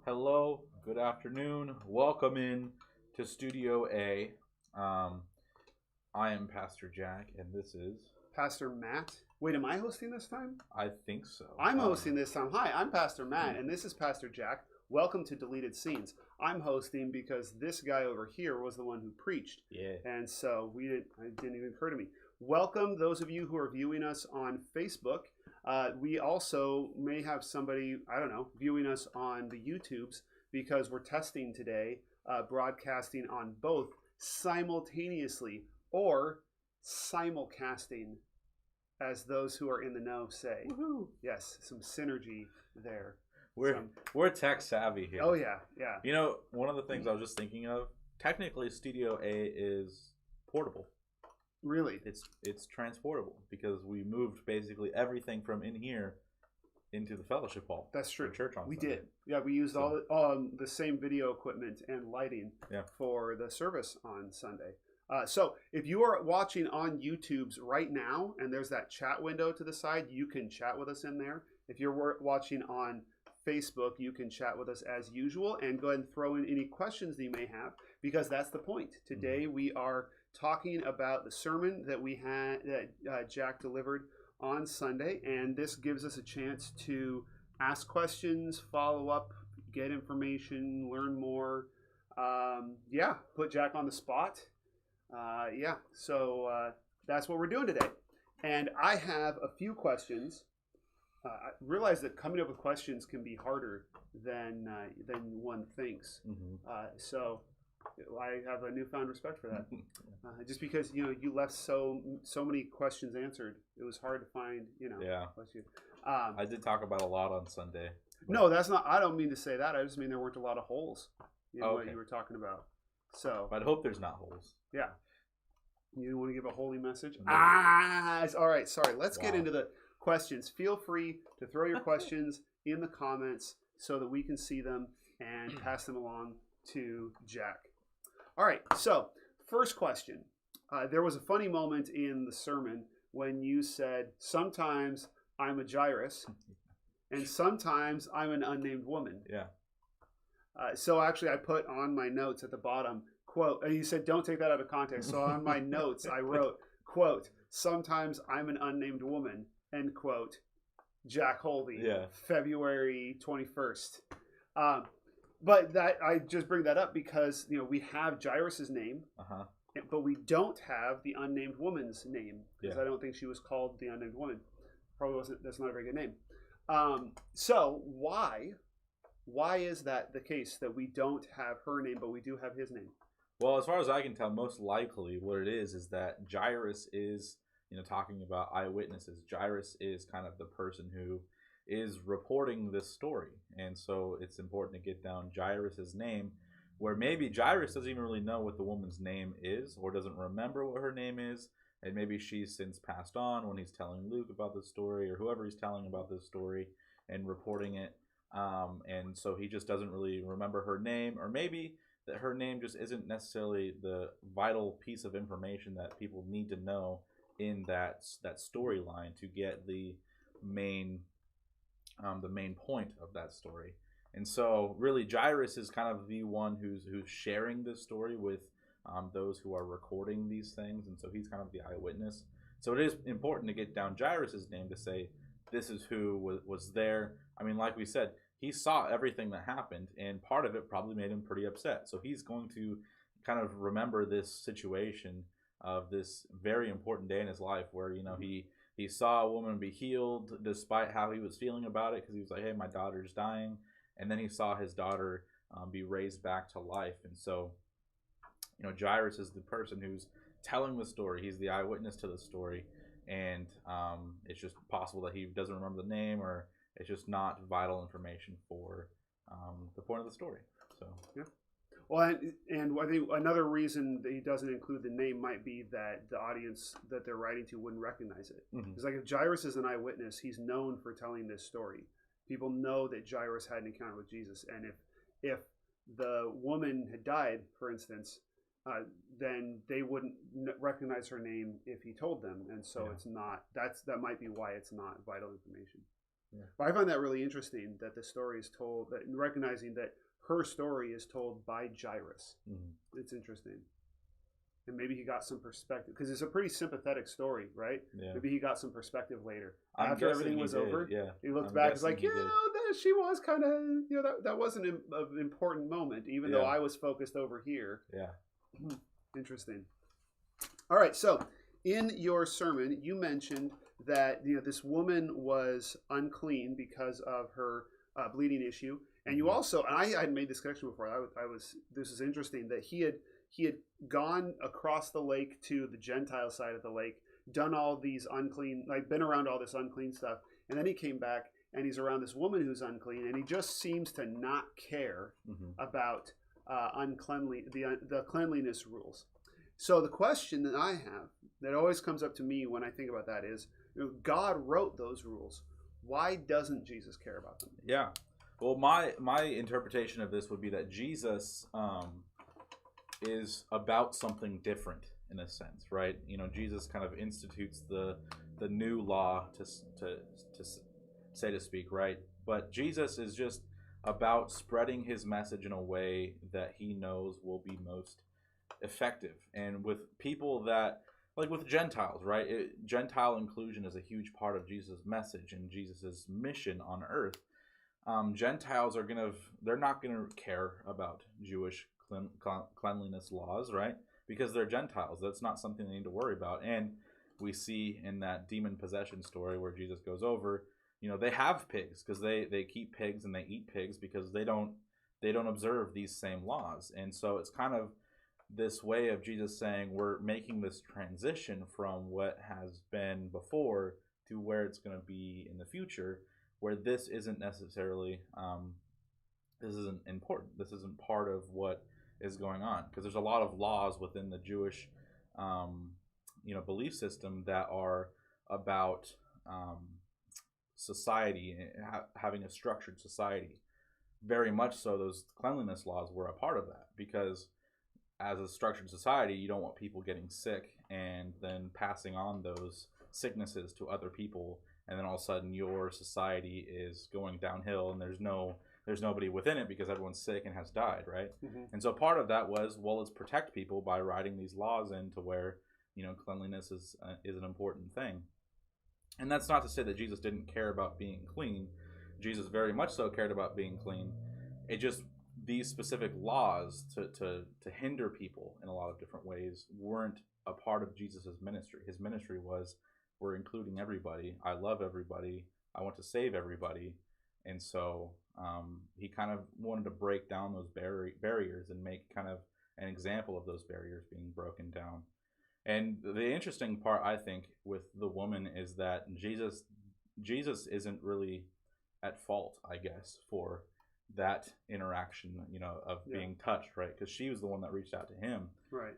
Hello, good afternoon. Welcome in to Studio A. I am Pastor Jack, and this is. Pastor Matt. Wait, am I hosting this time? I think so. I'm hosting this time. Hi, I'm Pastor Matt, and this is Pastor Jack. Welcome to Deleted Scenes. I'm hosting because this guy over here was the one who preached. Yeah. And so it didn't even occur to me. Welcome, those of you who are viewing us on Facebook. We also may have somebody, viewing us on the YouTubes because we're testing today, broadcasting on both simultaneously or simulcasting, as those who are in the know say. Woohoo. Yes, some synergy there. We're tech savvy here. Oh yeah, yeah. You know, one of the things I was just thinking of, technically Studio A is portable. Really? It's transportable because we moved basically everything from in here into the fellowship hall. That's true. For church on we Sunday. did. Yeah, we used all the same video equipment and lighting for the service on Sunday. So if you are watching on YouTube's right now, and there's that chat window to the side, you can chat with us in there. If you're watching on Facebook, you can chat with us as usual and go ahead and throw in any questions that you may have, because that's the point. Today we are talking about the sermon that we had that Jack delivered on Sunday, and this gives us a chance to ask questions, follow up, get information, learn more. Put Jack on the spot. So that's what we're doing today. And I have a few questions. I realize that coming up with questions can be harder than one thinks. So I have a newfound respect for that. Just because you left so many questions answered, it was hard to find. Yeah. Questions. I did talk about a lot on Sunday. No, that's not. I don't mean to say that. I just mean there weren't a lot of holes in what you were talking about. So, but I hope there's not holes. Yeah. You want to give a holy message? No. All right. Sorry. Let's get into the questions. Feel free to throw your questions in the comments so that we can see them and pass them along to Jack. All right. So, first question. There was a funny moment in the sermon when you said, sometimes I'm a Jairus and sometimes I'm an unnamed woman. Yeah. So actually I put on my notes at the bottom, quote, and you said don't take that out of context. So on my notes I wrote, quote, sometimes I'm an unnamed woman, end quote, Jack Holby, February 21st. But that I just bring that up because we have Jairus's name, but we don't have the unnamed woman's name because I don't think she was called the unnamed woman. Probably wasn't. That's not a very good name. So why is that the case that we don't have her name but we do have his name? Well, as far as I can tell, most likely what it is that Jairus is, talking about eyewitnesses. Jairus is kind of the person who is reporting this story. And so it's important to get down Jairus's name, where maybe Jairus doesn't even really know what the woman's name is or doesn't remember what her name is. And maybe she's since passed on when he's telling Luke about this story or whoever he's telling about this story and reporting it. And so he just doesn't really remember her name, or maybe that her name just isn't necessarily the vital piece of information that people need to know in that storyline to get the main point of that story. And so really Jairus is kind of the one who's sharing this story with those who are recording these things, and so he's kind of the eyewitness. So it is important to get down Jairus's name to say this is who was there. I mean, like we said, he saw everything that happened, and part of it probably made him pretty upset. So he's going to kind of remember this situation of this very important day in his life where, he saw a woman be healed despite how he was feeling about it, because he was like, hey, my daughter's dying. And then he saw his daughter be raised back to life. And so, Jairus is the person who's telling the story. He's the eyewitness to the story. And it's just possible that he doesn't remember the name, or it's just not vital information for the point of the story. So yeah. Well, and I think another reason that he doesn't include the name might be that the audience that they're writing to wouldn't recognize it. It's like if Jairus is an eyewitness, he's known for telling this story. People know that Jairus had an encounter with Jesus, and if the woman had died, for instance, then they wouldn't recognize her name if he told them, and so it's not. That might be why it's not vital information. Yeah. But I find that really interesting that the story is told, that recognizing that her story is told by Jairus. Mm-hmm. It's interesting. And maybe he got some perspective, because it's a pretty sympathetic story, right? Yeah. Maybe he got some perspective later. After everything was over, he looked back, it's like, she was kind of, that wasn't an important moment, even though I was focused over here. Yeah. Interesting. All right, so in your sermon, you mentioned that this woman was unclean because of her bleeding issue, and you also, and I had made this connection before. This is interesting that he had gone across the lake to the Gentile side of the lake, done all these unclean, like been around all this unclean stuff, and then he came back and he's around this woman who's unclean, and he just seems to not care about the cleanliness rules. So the question that I have, that always comes up to me when I think about that is, God wrote those rules. Why doesn't Jesus care about them? Yeah. Well, my interpretation of this would be that Jesus is about something different in a sense, right? Jesus kind of institutes the new law to say to speak, right? But Jesus is just about spreading his message in a way that he knows will be most effective, and with people that, like with Gentiles, right? Gentile inclusion is a huge part of Jesus' message and Jesus' mission on earth. Gentiles they're not gonna care about Jewish cleanliness laws, right? Because they're Gentiles. That's not something they need to worry about. And we see in that demon possession story where Jesus goes over, they have pigs because they keep pigs and they eat pigs because they don't observe these same laws. And so it's kind of this way of Jesus saying we're making this transition from what has been before to where it's going to be in the future, where this isn't necessarily this isn't important. This isn't part of what is going on, because there's a lot of laws within the Jewish belief system that are about society, having a structured society. Very much so, those cleanliness laws were a part of that, because as a structured society, you don't want people getting sick and then passing on those sicknesses to other people, and then all of a sudden your society is going downhill and there's nobody within it because everyone's sick and has died, right? Mm-hmm. And so part of that was, well, let's protect people by writing these laws into where cleanliness is an important thing. And that's not to say that Jesus didn't care about being clean. Jesus very much so cared about being clean. It just, these specific laws to hinder people in a lot of different ways weren't a part of Jesus's ministry. His ministry was, we're including everybody. I love everybody. I want to save everybody. And so he kind of wanted to break down those barriers and make kind of an example of those barriers being broken down. And the interesting part, I think, with the woman is that Jesus isn't really at fault, I guess, for that interaction, of being touched, right? Because she was the one that reached out to him, right?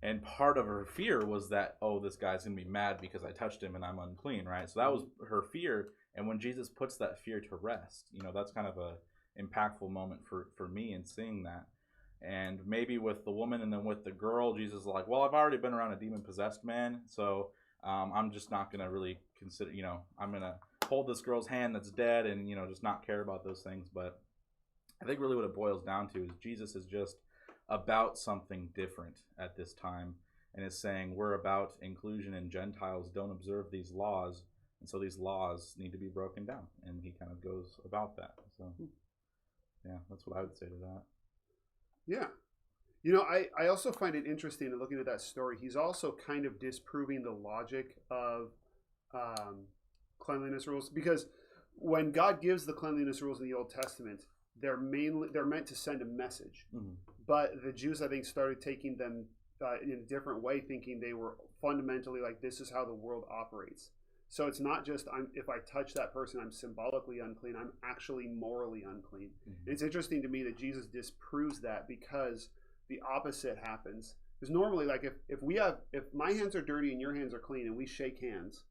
And part of her fear was that, oh, this guy's gonna be mad because I touched him and I'm unclean, right? So that was her fear. And when Jesus puts that fear to rest, that's kind of a impactful moment for me in seeing that. And maybe with the woman and then with the girl, Jesus is like, well, I've already been around a demon-possessed man, so I'm just not gonna really consider, I'm gonna hold this girl's hand that's dead and just not care about those things. But I think really what it boils down to is Jesus is just about something different at this time, and is saying we're about inclusion, and Gentiles don't observe these laws, and so these laws need to be broken down, and he kind of goes about that. So yeah, that's what I would say to that. Yeah. I also find it interesting in looking at that story. He's also kind of disproving the logic of cleanliness rules, because when God gives the cleanliness rules in the Old Testament, they're meant to send a message. Mm-hmm. But the Jews, I think, started taking them in a different way, thinking they were fundamentally like, this is how the world operates. So it's not just if I touch that person, I'm symbolically unclean. I'm actually morally unclean. Mm-hmm. And it's interesting to me that Jesus disproves that, because the opposite happens. Because normally, like if my hands are dirty and your hands are clean and we shake hands,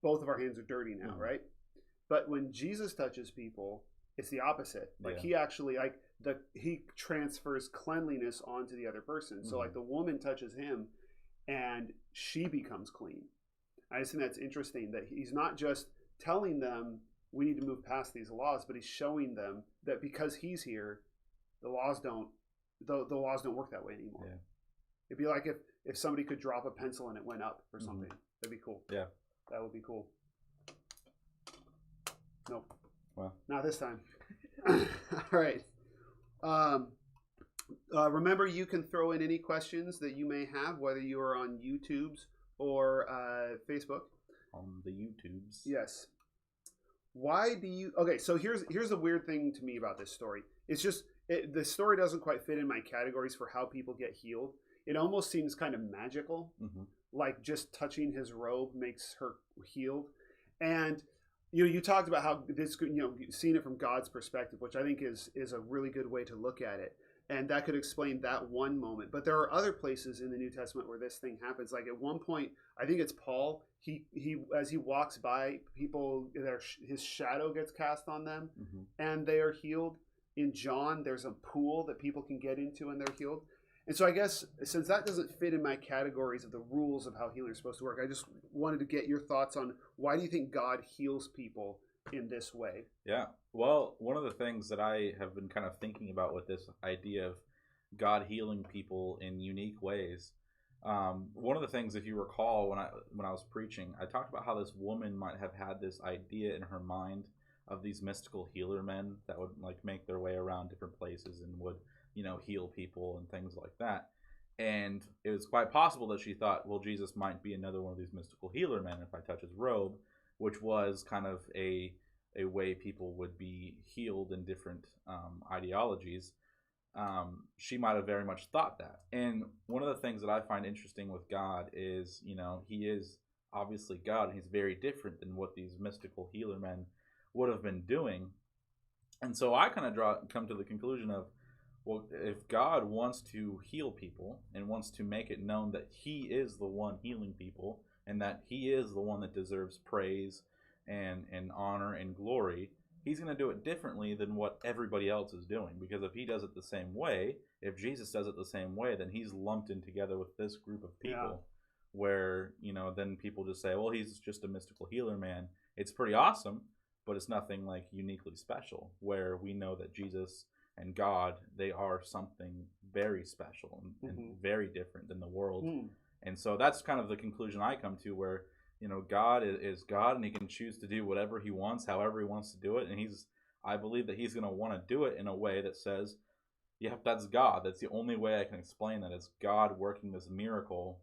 both of our hands are dirty now, mm-hmm. right? But when Jesus touches people, it's the opposite. Like he actually he transfers cleanliness onto the other person. Mm-hmm. So like the woman touches him and she becomes clean. I just think that's interesting that he's not just telling them we need to move past these laws, but he's showing them that because he's here, the laws don't work that way anymore. Yeah. It'd be like if somebody could drop a pencil and it went up or something. That'd be cool. Yeah. That would be cool. Nope. Well, not this time. All right. Remember, you can throw in any questions that you may have, whether you are on YouTube's or Facebook. On the YouTubes. Yes. Why do you... Okay, so here's a weird thing to me about this story. It's just, the story doesn't quite fit in my categories for how people get healed. It almost seems kind of magical. Like just touching his robe makes her healed. And you talked about how this, seeing it from God's perspective, which I think is a really good way to look at it. And that could explain that one moment. But there are other places in the New Testament where this thing happens. Like at one point, I think it's Paul, he as he walks by, people, his shadow gets cast on them and they are healed. In John, there's a pool that people can get into and they're healed. And so I guess since that doesn't fit in my categories of the rules of how healing is supposed to work, I just wanted to get your thoughts on why do you think God heals people in this way? Yeah. Well, one of the things that I have been kind of thinking about with this idea of God healing people in unique ways, one of the things, if you recall, when I was preaching, I talked about how this woman might have had this idea in her mind of these mystical healer men that would like make their way around different places and would, heal people and things like that. And it was quite possible that she thought, well, Jesus might be another one of these mystical healer men if I touch his robe, which was kind of a way people would be healed in different ideologies. She might have very much thought that. And one of the things that I find interesting with God is, he is obviously God, and he's very different than what these mystical healer men would have been doing. And so I kind of come to the conclusion of, well, if God wants to heal people and wants to make it known that he is the one healing people and that he is the one that deserves praise and honor and glory, he's going to do it differently than what everybody else is doing. Because if he does it the same way, if Jesus does it the same way, then he's lumped in together with this group of people where, then people just say, well, he's just a mystical healer man. It's pretty awesome, but it's nothing like uniquely special, where we know that Jesus and God, they are something very special and very different than the world. And so that's kind of the conclusion I come to, where, God is God and he can choose to do whatever he wants, however he wants to do it. And I believe that he's going to want to do it in a way that says, yeah, that's God. That's the only way I can explain that. It's God working this miracle.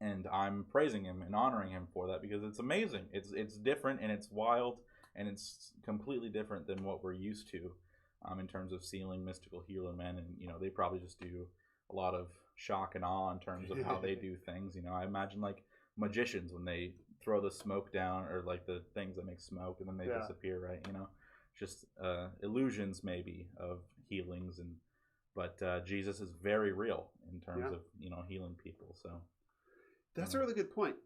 And I'm praising him and honoring him for that because it's amazing. It's different and it's wild and it's completely different than what we're used to. In terms of sealing mystical healer men, and they probably just do a lot of shock and awe in terms of how they do things. I imagine like magicians when they throw the smoke down, or like the things that make smoke and then they disappear, right? Just illusions maybe of healings, but Jesus is very real in terms of healing people. So that's a really good point.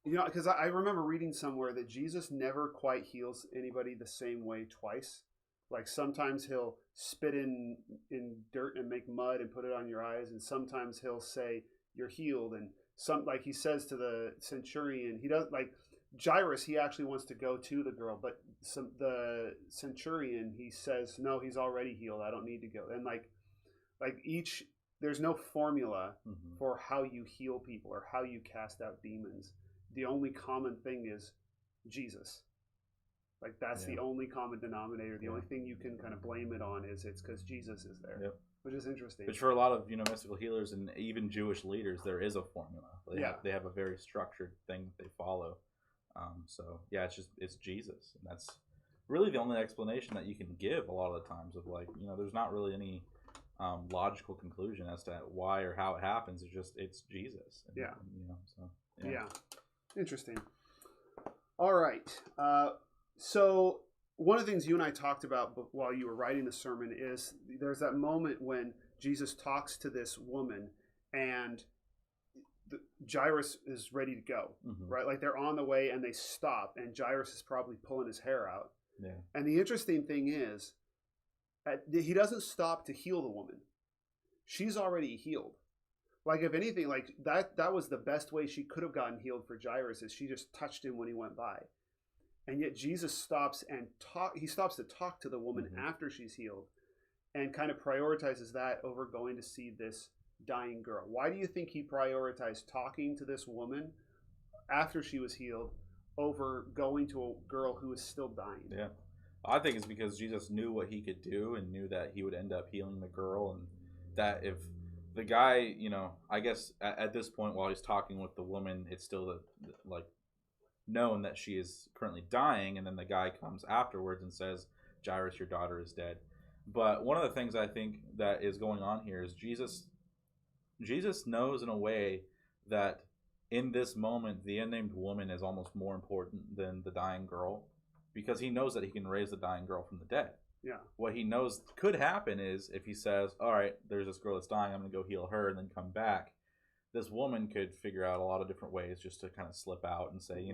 Because I remember reading somewhere that Jesus never quite heals anybody the same way twice. Like sometimes he'll spit in dirt and make mud and put it on your eyes, and sometimes he'll say you're healed. And like he says to the centurion, he does, like Jairus, he actually wants to go to the girl, but the centurion, he says no, he's already healed. I don't need to go. And like there's no formula for how you heal people or how you cast out demons. The only common thing is Jesus. Like that's the only common denominator. The only thing you can kind of blame it on is it's because Jesus is there, which is interesting. Which for a lot of mystical healers and even Jewish leaders, there is a formula. They have a very structured thing that they follow. So yeah, it's Jesus, and that's really the only explanation that you can give a lot of the times. Of like there's not really any logical conclusion as to why or how it happens. It's Jesus. And, Interesting. All right. So one of the things you and I talked about while you were writing the sermon is there's that moment when Jesus talks to this woman and Jairus is ready to go, right? Like they're on the way and they stop and Jairus is probably pulling his hair out. Yeah. And the interesting thing is he doesn't stop to heal the woman. She's already healed. Like if anything, like that was the best way she could have gotten healed for Jairus, is she just touched him when he went by. And yet Jesus stops and he stops to talk to the woman after she's healed, and kind of prioritizes that over going to see this dying girl. Why do you think he prioritized talking to this woman after she was healed over going to a girl who is still dying? Yeah. I think it's because Jesus knew what he could do and knew that he would end up healing the girl, and that if the guy, I guess at this point while he's talking with the woman, it's still like known that she is currently dying, and then the guy comes afterwards and says, Jairus, your daughter is dead. But one of the things I think that is going on here is Jesus knows in a way that in this moment the unnamed woman is almost more important than the dying girl, because he knows that he can raise the dying girl from the dead. Yeah. What he knows could happen is if he says, all right, there's this girl that's dying, I'm going to go heal her and then come back, this woman could figure out a lot of different ways just to kind of slip out and say,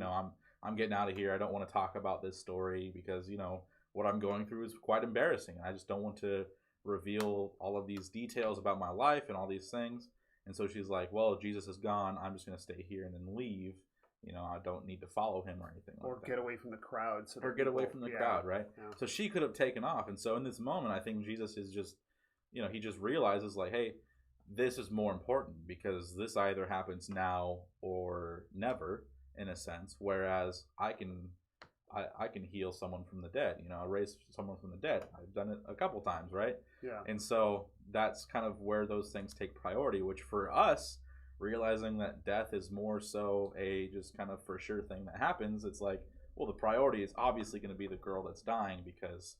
I'm getting out of here. I don't want to talk about this story because, what I'm going through is quite embarrassing. I just don't want to reveal all of these details about my life and all these things. And so she's like, well, Jesus is gone. I'm just going to stay here and then leave. I don't need to follow him or anything or like that. Get away from the crowd. Or get away from the crowd, right? Yeah. So she could have taken off. And so in this moment, I think Jesus is just, he just realizes like, hey, this is more important because this either happens now or never, in a sense, whereas I can heal someone from the dead, raise someone from the dead. I've done it a couple times, right? Yeah. And so that's kind of where those things take priority, which for us, realizing that death is more so a just kind of for sure thing that happens, it's like, well, the priority is obviously going to be the girl that's dying, because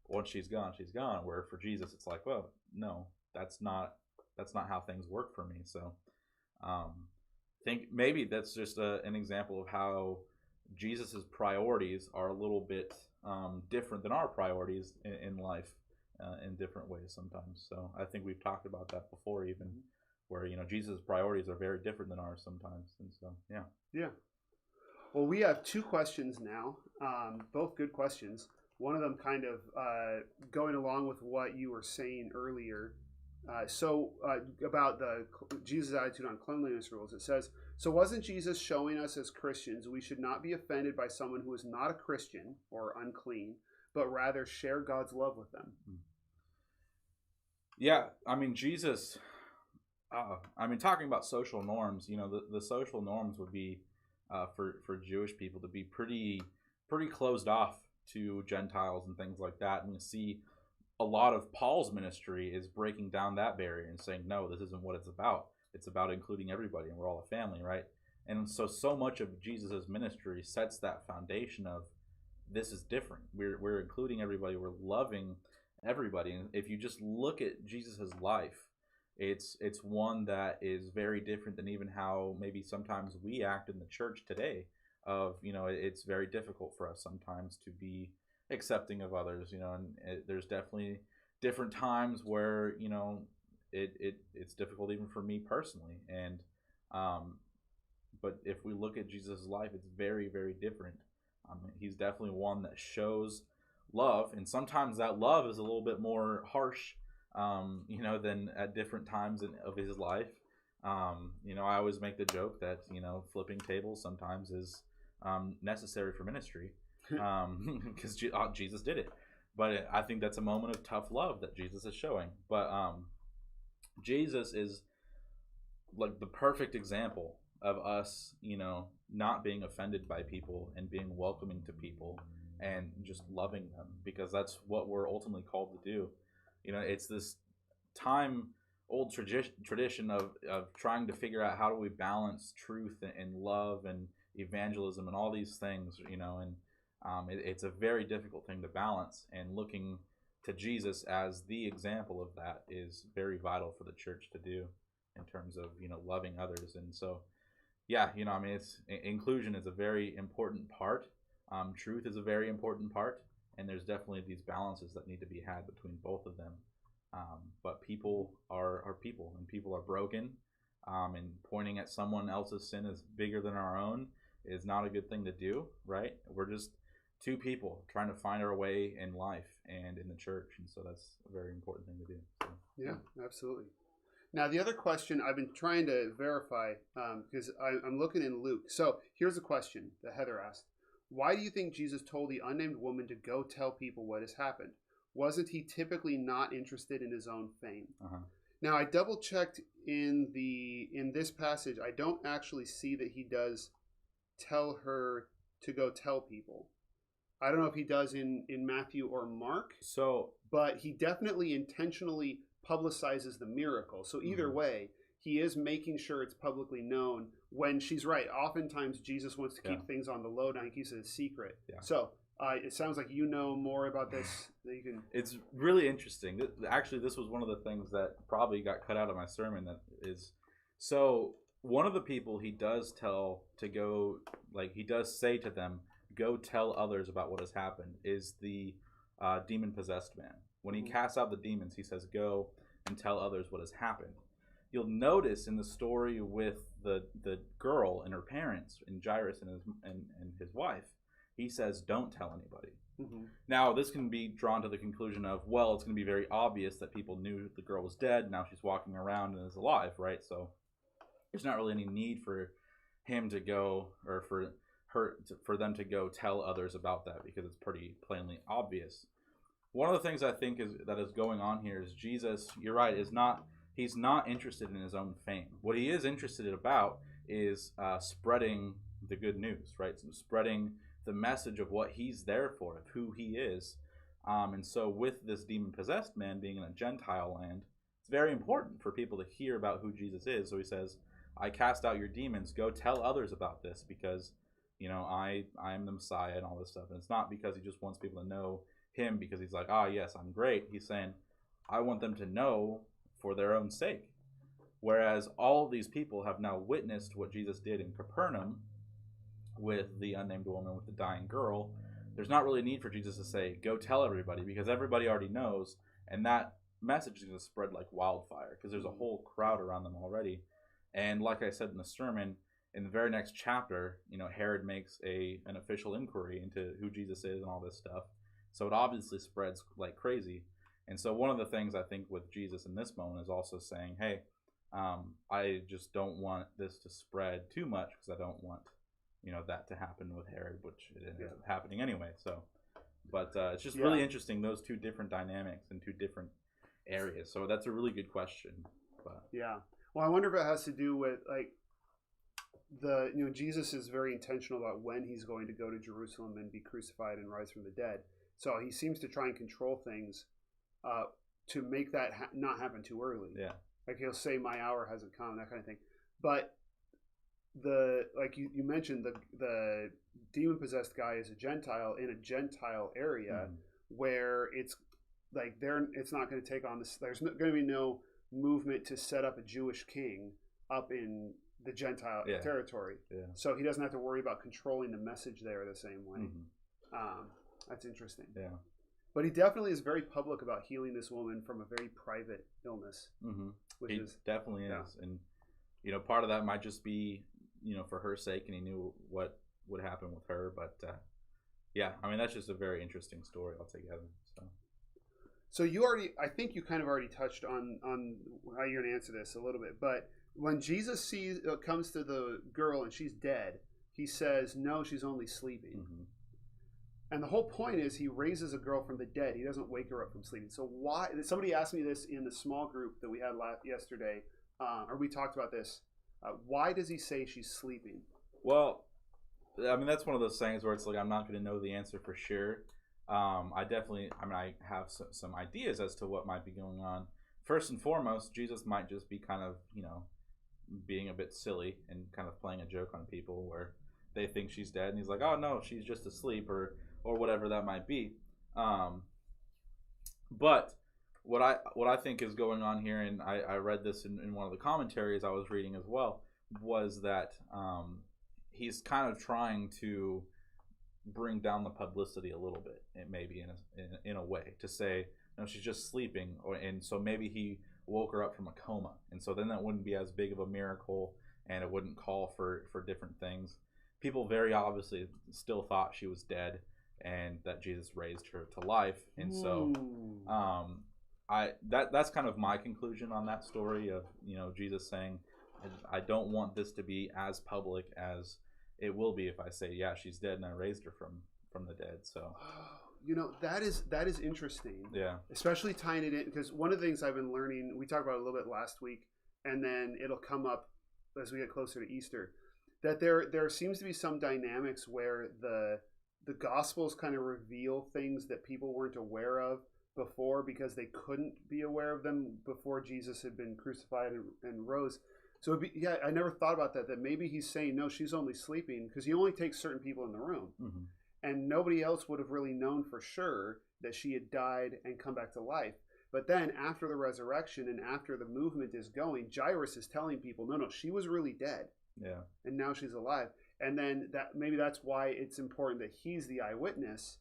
once she's gone, she's gone. Where for Jesus, it's like, well, no, that's not how things work for me. So think maybe that's just an example of how Jesus's priorities are a little bit different than our priorities in life in different ways sometimes. So I think we've talked about that before, even where Jesus' priorities are very different than ours sometimes. And so yeah. Well, we have two questions now, both good questions. One of them kind of going along with what you were saying earlier. About Jesus' attitude on cleanliness rules, it says, so wasn't Jesus showing us as Christians we should not be offended by someone who is not a Christian or unclean, but rather share God's love with them? Yeah, I mean, Jesus, talking about social norms, the social norms would be for Jewish people to be pretty closed off to Gentiles and things like that. And you see a lot of Paul's ministry is breaking down that barrier and saying, no, this isn't what it's about. It's about including everybody, and we're all a family, right? And so much of Jesus' ministry sets that foundation of this is different. We're including everybody. We're loving everybody. And if you just look at Jesus' life, it's one that is very different than even how maybe sometimes we act in the church today. It's very difficult for us sometimes to be accepting of others, and there's definitely different times where it's difficult even for me personally, and but if we look at Jesus' life, it's very, very different. He's definitely one that shows love, and sometimes that love is a little bit more harsh than at different times of his life. I always make the joke that flipping tables sometimes is necessary for ministry, because Jesus did it. But I think that's a moment of tough love that Jesus is showing. But Jesus is like the perfect example of us, not being offended by people and being welcoming to people and just loving them, because that's what we're ultimately called to do. It's this old tradition of trying to figure out how do we balance truth and love and evangelism and all these things, and it's a very difficult thing to balance, and looking to Jesus as the example of that is very vital for the church to do in terms of loving others. And so it's inclusion is a very important part. Truth is a very important part, and there's definitely these balances that need to be had between both of them. But people are people, and people are broken, and pointing at someone else's sin as bigger than our own is not a good thing to do, right? We're just two people trying to find our way in life and in the church, and so that's a very important thing to do. So, yeah, absolutely. Now, the other question I've been trying to verify, because I'm looking in Luke. So here's a question that Heather asked. Why do you think Jesus told the unnamed woman to go tell people what has happened? Wasn't he typically not interested in his own fame? Now, I double checked in this passage. I don't actually see that he does tell her to go tell people. I don't know if he does in Matthew or Mark. But he definitely intentionally publicizes the miracle. So either way, he is making sure it's publicly known. When she's right, oftentimes Jesus wants to keep things on the low down. He keeps it a secret. So it sounds like you know more about this that you can. It's really interesting. Actually, this was one of the things that probably got cut out of my sermon. That is, so one of the people he does tell to go, like he does say to them, go tell others about what has happened, is the demon-possessed man. When he casts out the demons, he says, go and tell others what has happened. You'll notice in the story with the girl and her parents, and Jairus and his wife, he says, don't tell anybody. Now, this can be drawn to the conclusion of, well, it's going to be very obvious that people knew the girl was dead. Now she's walking around and is alive, right? So there's not really any need for him to go, or for them to go tell others about that, because it's pretty plainly obvious. One of the things I think that is going on here is Jesus, you're right, he's not interested in his own fame. What he is interested about is spreading the good news, right? So spreading the message of what he's there for, of who he is. And so with this demon-possessed man being in a Gentile land, it's very important for people to hear about who Jesus is. So he says, I cast out your demons, go tell others about this, because I am the Messiah and all this stuff. And it's not because he just wants people to know him because he's like, yes, I'm great. He's saying, I want them to know for their own sake. Whereas all of these people have now witnessed what Jesus did in Capernaum with the unnamed woman, with the dying girl. There's not really a need for Jesus to say, go tell everybody, because everybody already knows. And that message is going to spread like wildfire because there's a whole crowd around them already. And like I said in the sermon, in the very next chapter, Herod makes an official inquiry into who Jesus is and all this stuff. So it obviously spreads like crazy. And so one of the things I think with Jesus in this moment is also saying, hey, I just don't want this to spread too much, because I don't want, that to happen with Herod, which it ended up happening anyway. So, but it's just really interesting, those two different dynamics in two different areas. So that's a really good question. But well, I wonder if it has to do with like Jesus is very intentional about when he's going to go to Jerusalem and be crucified and rise from the dead. So he seems to try and control things to make that not happen too early. Like he'll say, my hour hasn't come, that kind of thing. But like you mentioned, the demon-possessed guy is a Gentile in a Gentile area where it's like it's not going to take on this. There's going to be no movement to set up a Jewish king up in the Gentile territory. So he doesn't have to worry about controlling the message there the same way. That's interesting. But he definitely is very public about healing this woman from a very private illness. He definitely is. And, part of that might just be, for her sake, and he knew what would happen with her. But, that's just a very interesting story altogether. So I think you kind of already touched on how you're going to answer this a little bit. But when Jesus comes to the girl and she's dead, he says, no, she's only sleeping. And the whole point is he raises a girl from the dead. He doesn't wake her up from sleeping. So why? Somebody asked me this in the small group that we had yesterday, or we talked about this. Why does he say she's sleeping? Well, that's one of those things where it's like I'm not going to know the answer for sure. I have some ideas as to what might be going on. First and foremost, Jesus might just be kind of, being a bit silly and kind of playing a joke on people where they think she's dead, and he's like, oh no, she's just asleep, or whatever that might be. But what I think is going on here, and I read this in one of the commentaries I was reading as well, was that he's kind of trying to bring down the publicity a little bit, and maybe in a way, to say, no, she's just sleeping, and so maybe he woke her up from a coma, and so then that wouldn't be as big of a miracle, and it wouldn't call for different things. People very obviously still thought she was dead, and that Jesus raised her to life, and so that's kind of my conclusion on that story of Jesus saying, I don't want this to be as public as it will be if I say, yeah, she's dead and I raised her from the dead. So, that is interesting. Yeah. Especially tying it in, because one of the things I've been learning, we talked about it a little bit last week, and then it'll come up as we get closer to Easter, that there seems to be some dynamics where the Gospels kind of reveal things that people weren't aware of before because they couldn't be aware of them before Jesus had been crucified and rose. So I never thought about that maybe he's saying, no, she's only sleeping, because he only takes certain people in the room. Mm-hmm. And nobody else would have really known for sure that she had died and come back to life. But then after the resurrection and after the movement is going, Jairus is telling people, no, she was really dead. Yeah. And now she's alive. And then maybe that's why it's important that he's the eyewitness,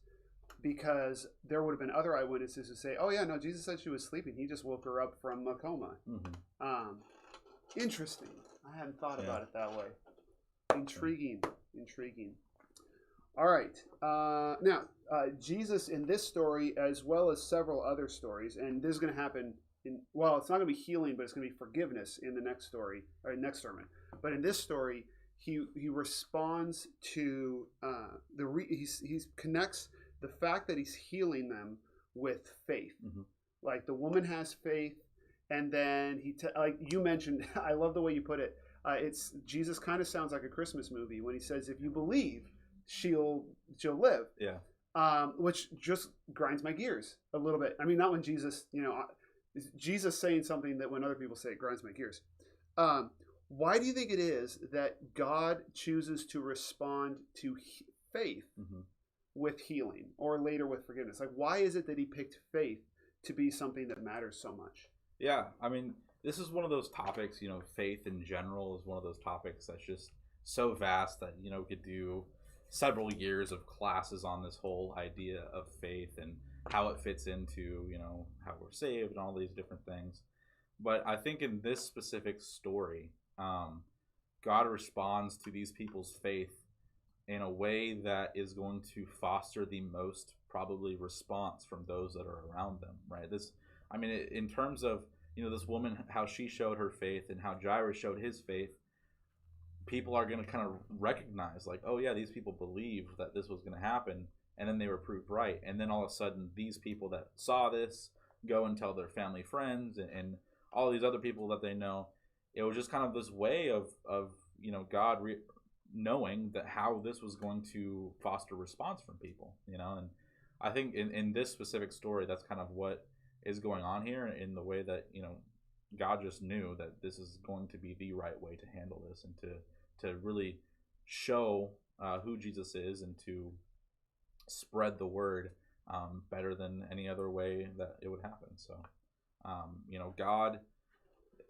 because there would have been other eyewitnesses who say, oh yeah, no, Jesus said she was sleeping. He just woke her up from a coma. Mm-hmm. Interesting. I hadn't thought about it that way. Intriguing. All right. Now, Jesus in this story, as well as several other stories, and this is going to happen it's not going to be healing, but it's going to be forgiveness in the next story, or next sermon. But in this story, he responds to he connects the fact that he's healing them with faith. Mm-hmm. Like the woman has faith, and then like you mentioned, I love the way you put it. It's Jesus kind of sounds like a Christmas movie when he says, "If you believe, she'll live." Yeah. Which just grinds my gears a little bit. I mean, not when Jesus, Jesus saying something that when other people say it grinds my gears. Why do you think it is that God chooses to respond to faith mm-hmm. with healing, or later with forgiveness? Like, why is it that he picked faith to be something that matters so much? Yeah, I mean, this is one of those topics, faith in general is one of those topics that's just so vast that, we could do several years of classes on this whole idea of faith and how it fits into, how we're saved and all these different things. But I think in this specific story, God responds to these people's faith in a way that is going to foster the most probably response from those that are around them, right? In terms of, this woman, how she showed her faith and how Jairus showed his faith, people are going to kind of recognize, like, oh yeah, these people believed that this was going to happen, and then they were proved right. And then all of a sudden, these people that saw this go and tell their family, friends, and all these other people that they know. It was just kind of this way of God knowing that how this was going to foster response from people, and I think in this specific story, that's kind of what is going on here, in the way that, God just knew that this is going to be the right way to handle this, and to really show who Jesus is, and to spread the word better than any other way that it would happen. So, God,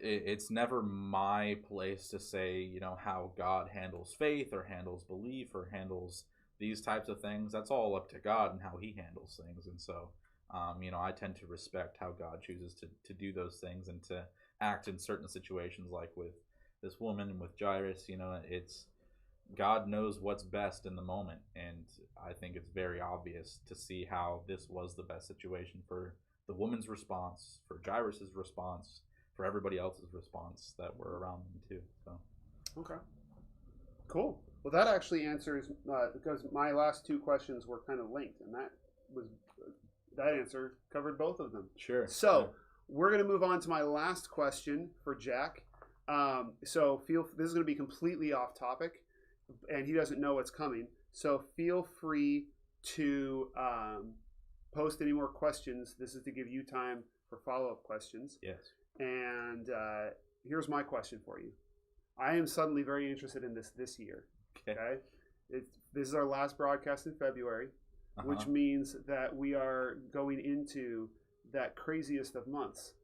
it's never my place to say, how God handles faith or handles belief or handles these types of things. That's all up to God and how he handles things. And so, I tend to respect how God chooses to do those things and to act in certain situations, like with this woman and with Jairus. It's God knows what's best in the moment. And I think it's very obvious to see how this was the best situation for the woman's response, for Jairus's response, for everybody else's response that were around them too. So, okay, cool. Well, that actually answers because my last two questions were kind of linked, and that answer covered both of them. Sure. So we're going to move on to my last question for Jack. This is going to be completely off topic, and he doesn't know what's coming. So feel free to post any more questions. This is to give you time for follow-up questions. Yes. And here's my question for you. I am suddenly very interested in this year. Okay? This is our last broadcast in February, which means that we are going into that craziest of months,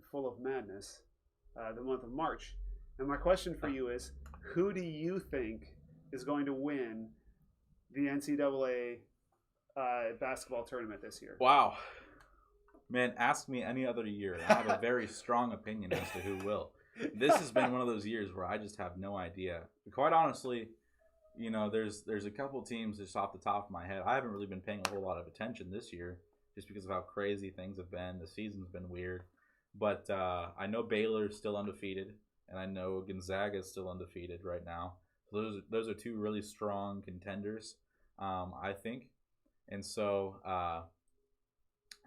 full of madness, the month of March. And my question for you is, who do you think is going to win the NCAA basketball tournament this year? Wow. Man, ask me any other year. I have a very strong opinion as to who will. This has been one of those years where I just have no idea. Quite honestly, there's a couple teams just off the top of my head. I haven't really been paying a whole lot of attention this year just because of how crazy things have been. The season's been weird. But I know Baylor's still undefeated, and I know Gonzaga is still undefeated right now. So those are two really strong contenders, I think. And so, I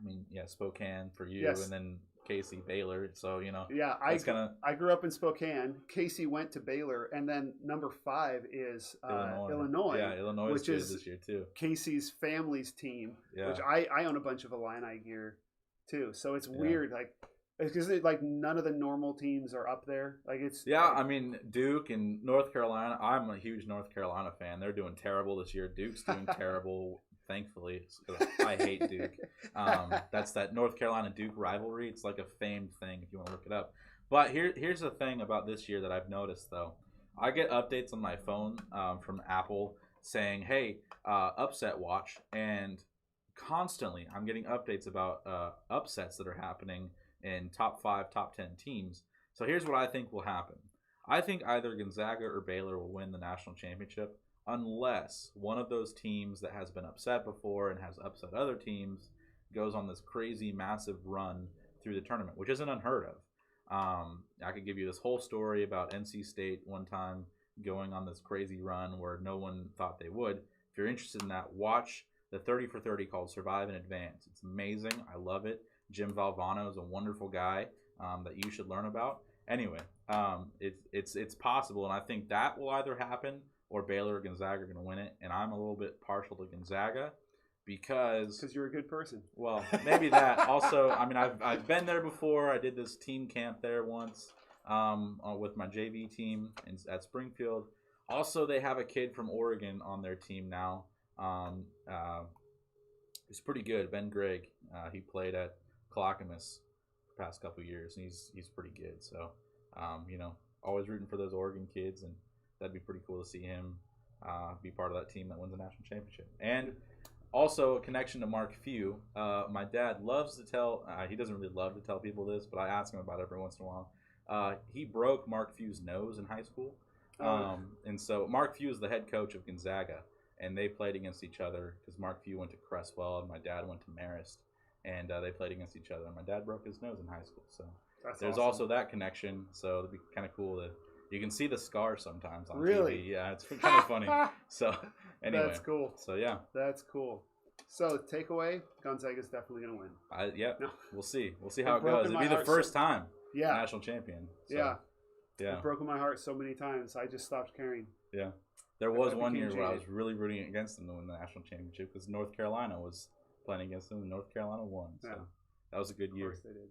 mean, yeah, Spokane for you, Yes. and then Casey, Baylor. So, Yeah, I grew up in Spokane. Casey went to Baylor, and then number 5 is Illinois. Yeah, Illinois which is good this year too. Casey's family's team, Yeah. which I own a bunch of Illini gear too. So it's weird, like because like none of the normal teams are up there. Like it's I mean Duke and North Carolina. I'm a huge North Carolina fan. They're doing terrible this year. Duke's doing terrible. Thankfully, I hate Duke. That's that North Carolina Duke rivalry. It's like a famed thing if you want to look it up. But here's the thing about this year that I've noticed though. I get updates on my phone from Apple saying, "Hey, upset watch," and constantly I'm getting updates about upsets that are happening in top 5, top 10 teams. So here's what I think will happen. I think either Gonzaga or Baylor will win the national championship unless one of those teams that has been upset before and has upset other teams goes on this crazy massive run through the tournament, which isn't unheard of. I could give you this whole story about NC State one time going on this crazy run where no one thought they would. If you're interested in that, watch the 30 for 30 called Survive and Advance. It's amazing. I love it. Jim Valvano is a wonderful guy that you should learn about. Anyway, it's possible, and I think that will either happen or Baylor or Gonzaga are going to win it. And I'm a little bit partial to Gonzaga because you're a good person. Well, maybe that. Also, I mean, I've been there before. I did this team camp there once with my JV team at Springfield. Also, they have a kid from Oregon on their team now. He's pretty good, Ben Gregg. He played at Clackamas the past couple of years, and he's pretty good. So, always rooting for those Oregon kids, and that'd be pretty cool to see him be part of that team that wins the national championship. And also a connection to Mark Few. My dad loves to tell, he doesn't really love to tell people this, but I ask him about it every once in a while. He broke Mark Few's nose in high school. And so Mark Few is the head coach of Gonzaga, and they played against each other because Mark Few went to Crestwell and my dad went to Marist, and they played against each other. And my dad broke his nose in high school. So there's awesome. Also that connection. So it'd be kind of cool to, you can see the scar sometimes on TV. Yeah, it's kind of funny. So anyway, that's cool. So yeah, that's cool. So takeaway: Gonzaga's definitely gonna win. No. We'll see. We'll see how it goes. It'll be the first time. Yeah. National champion. So, yeah. It's broken my heart so many times. I just stopped caring. Yeah. There was one year where I was really rooting against them to win the national championship because North Carolina was playing against them, and North Carolina won. So that was a good year. Of course they did.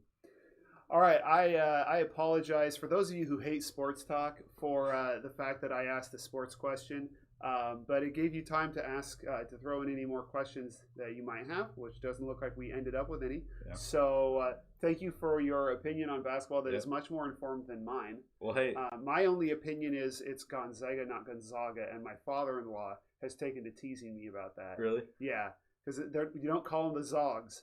All right, I apologize for those of you who hate sports talk for the fact that I asked a sports question, but it gave you time to ask to throw in any more questions that you might have, which doesn't look like we ended up with any. Yeah. So thank you for your opinion on basketball that is much more informed than mine. Well, hey, my only opinion is it's Gonzaga, not Gonzaga, and my father-in-law has taken to teasing me about that. Really? Yeah, because you don't call them the Zogs.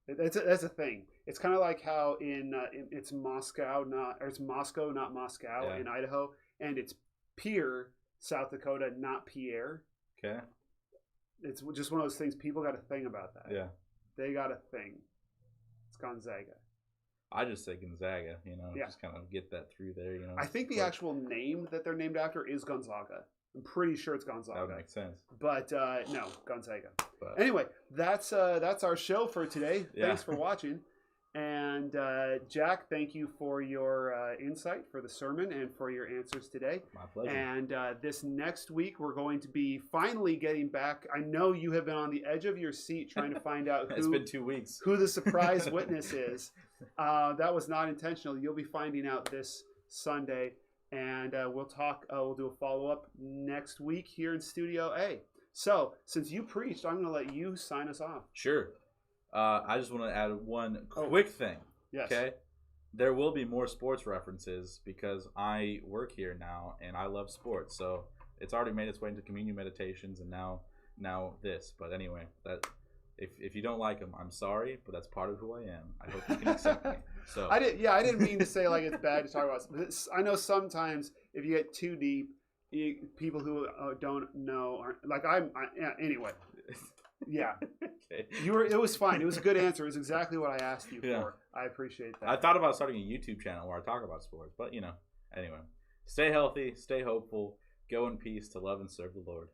That's a thing. It's kind of like how it's Moscow, not Moscow in Idaho, and it's Pierre, South Dakota, not Pierre. Okay. It's just one of those things. People got a thing about that. Yeah. They got a thing. It's Gonzaga. I just say Gonzaga, just kind of get that through there, I think the actual name that they're named after is Gonzaga. I'm pretty sure it's Gonzaga. That would make sense. But no, Gonzaga. But anyway, that's our show for today. Thanks for watching. And Jack, thank you for your insight for the sermon and for your answers today. My pleasure. And this next week, we're going to be finally getting back. I know you have been on the edge of your seat trying to find out it's been 2 weeks. Who the surprise witness is. That was not intentional. You'll be finding out this Sunday. And we'll do a follow-up next week here in Studio A. So, since you preached, I'm going to let you sign us off. Sure. I just want to add one quick thing. Yes. Okay? There will be more sports references because I work here now, and I love sports. So, it's already made its way into communion meditations, and now this. But anyway, if you don't like them, I'm sorry, but that's part of who I am. I hope you can accept me. So I didn't mean to say like it's bad to talk about this. I know sometimes if you get too deep, people who don't know aren't like anyway. Yeah. Okay. It was fine. It was a good answer. It was exactly what I asked you for. I appreciate that. I thought about starting a YouTube channel where I talk about sports, but anyway, stay healthy, stay hopeful. Go in peace to love and serve the Lord.